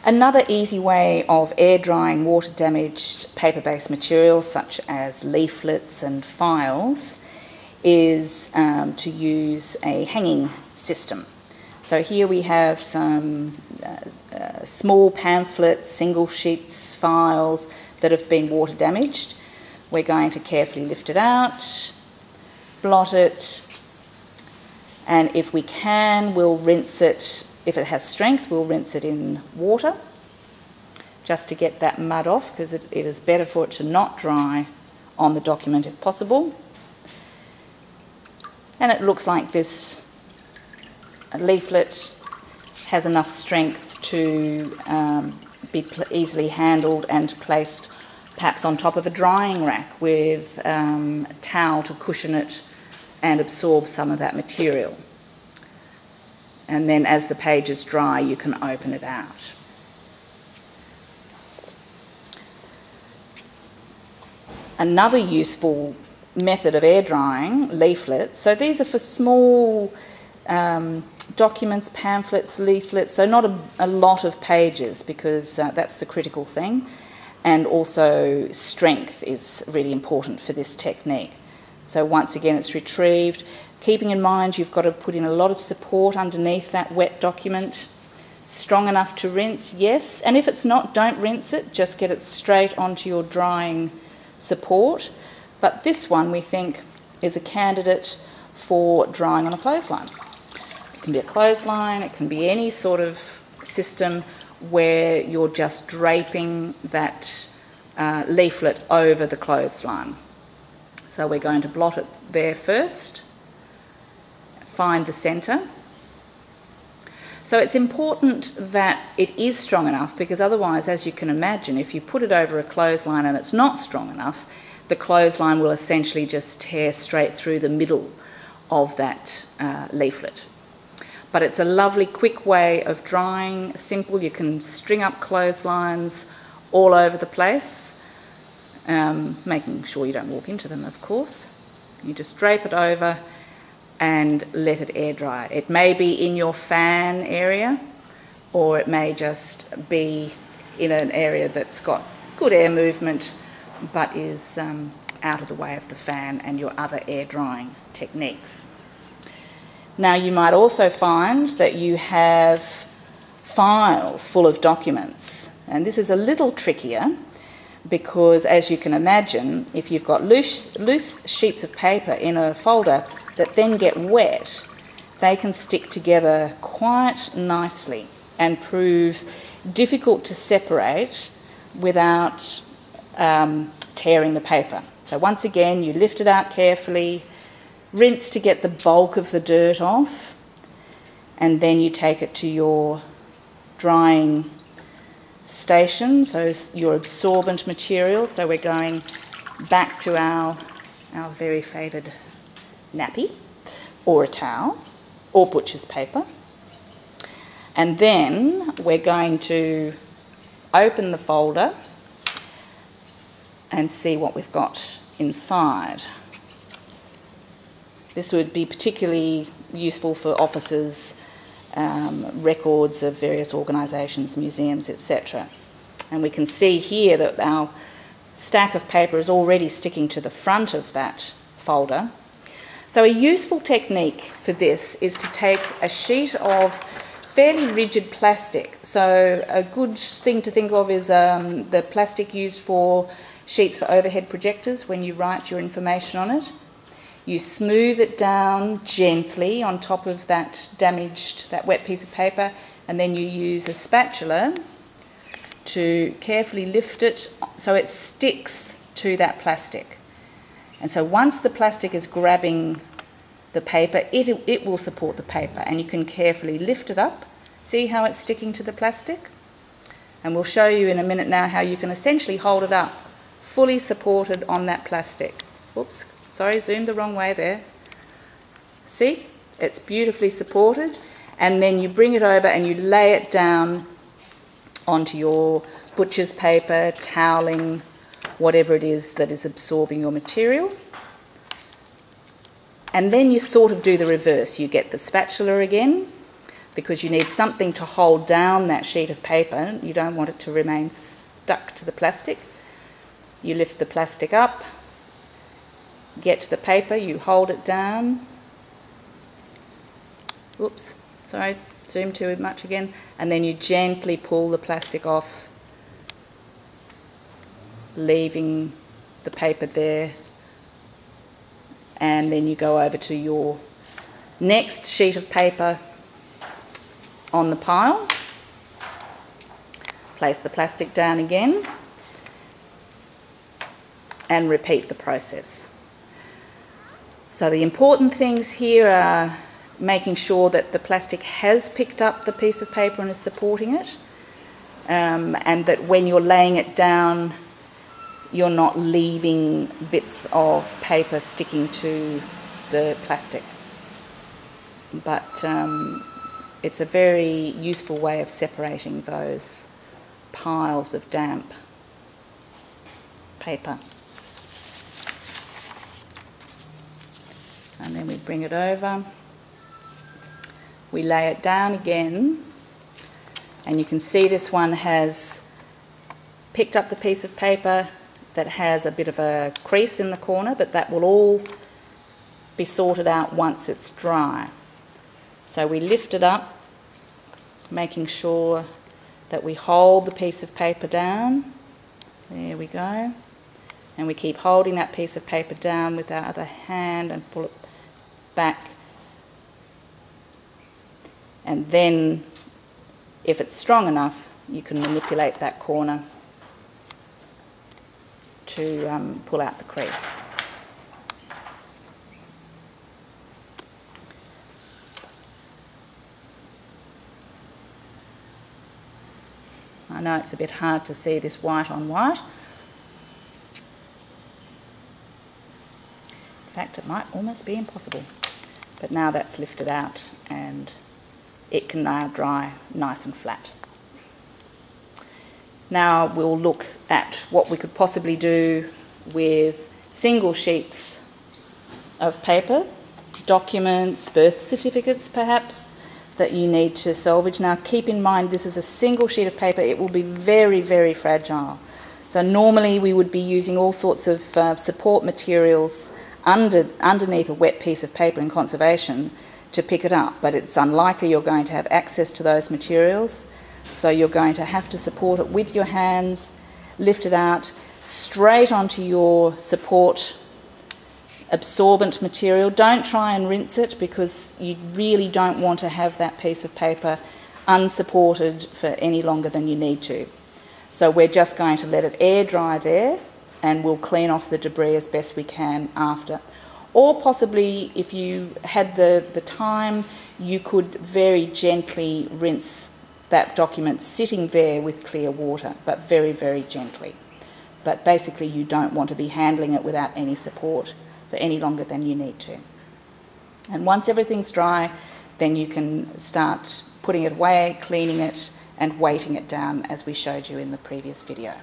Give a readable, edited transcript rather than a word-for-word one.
Another easy way of air drying water damaged paper-based materials such as leaflets and files is to use a hanging system. So here we have some small pamphlets, single sheets, files that have been water damaged. We're going to carefully lift it out, blot it, and if we can, we'll rinse it. If it has strength, we'll rinse it in water just to get that mud off, because it is better for it to not dry on the document if possible. And it looks like this leaflet has enough strength to be easily handled and placed perhaps on top of a drying rack with a towel to cushion it and absorb some of that material. And then as the pages dry, you can open it out. Another useful method of air drying leaflets, so these are for small documents, pamphlets, leaflets, so not a lot of pages, because that's the critical thing, and also strength is really important for this technique. So once again it's retrieved, keeping in mind you've got to put in a lot of support underneath that wet document. Strong enough to rinse, yes, and if it's not, don't rinse it, just get it straight onto your drying support. But this one we think is a candidate for drying on a clothesline. It can be a clothesline, it can be any sort of system where you're just draping that leaflet over the clothesline. So we're going to blot it there first, find the centre. So it's important that it is strong enough, because otherwise, as you can imagine, if you put it over a clothesline and it's not strong enough, the clothesline will essentially just tear straight through the middle of that leaflet. But it's a lovely quick way of drying, simple. You can string up clotheslines all over the place, making sure you don't walk into them, of course. You just drape it over and let it air dry. It may be in your fan area, or it may just be in an area that's got good air movement but is out of the way of the fan and your other air drying techniques. Now you might also find that you have files full of documents, and this is a little trickier because, as you can imagine, if you've got loose sheets of paper in a folder that then get wet, they can stick together quite nicely and prove difficult to separate without tearing the paper. So once again, you lift it out carefully, rinse to get the bulk of the dirt off, and then you take it to your drying station, so your absorbent material. So we're going back to our very favoured nappy or a towel or butcher's paper, and then we're going to open the folder and see what we've got inside. This would be particularly useful for offices, records of various organisations, museums, etc. And we can see here that our stack of paper is already sticking to the front of that folder. So a useful technique for this is to take a sheet of fairly rigid plastic. So a good thing to think of is the plastic used for sheets for overhead projectors when you write your information on it. You smooth it down gently on top of that wet piece of paper, and then you use a spatula to carefully lift it so it sticks to that plastic. And so once the plastic is grabbing the paper, it will support the paper, and you can carefully lift it up. See how it's sticking to the plastic? And we'll show you in a minute now how you can essentially hold it up fully supported on that plastic. Oops, sorry, zoomed the wrong way there. See? It's beautifully supported, and then you bring it over and you lay it down onto your butcher's paper, toweling, whatever it is that is absorbing your material. And then you sort of do the reverse. You get the spatula again, because you need something to hold down that sheet of paper. You don't want it to remain stuck to the plastic. You lift the plastic up, get to the paper, you hold it down. Oops, sorry, zoom too much again. And then you gently pull the plastic off, leaving the paper there. And then you go over to your next sheet of paper on the pile. Place the plastic down again and repeat the process. So the important things here are making sure that the plastic has picked up the piece of paper and is supporting it, and that when you're laying it down, you're not leaving bits of paper sticking to the plastic. But it's a very useful way of separating those piles of damp paper. And then we bring it over, we lay it down again, and you can see this one has picked up the piece of paper that has a bit of a crease in the corner, but that will all be sorted out once it's dry. So we lift it up, making sure that we hold the piece of paper down. There we go. And we keep holding that piece of paper down with our other hand and pull it back. And then, if it's strong enough, you can manipulate that corner to pull out the crease. I know it's a bit hard to see this white on white. In fact, it might almost be impossible. But now that's lifted out and it can now dry nice and flat. Now we'll look at what we could possibly do with single sheets of paper, documents, birth certificates perhaps, that you need to salvage. Now keep in mind this is a single sheet of paper. It will be very, very fragile. So normally we would be using all sorts of support materials underneath a wet piece of paper in conservation to pick it up, but it's unlikely you're going to have access to those materials. So you're going to have to support it with your hands, lift it out straight onto your support absorbent material. Don't try and rinse it, because you really don't want to have that piece of paper unsupported for any longer than you need to. So we're just going to let it air dry there, and we'll clean off the debris as best we can after. Or possibly, if you had the time, you could very gently rinse that document sitting there with clear water, but very, very gently. But basically you don't want to be handling it without any support for any longer than you need to. And once everything's dry, then you can start putting it away, cleaning it, and weighting it down as we showed you in the previous video.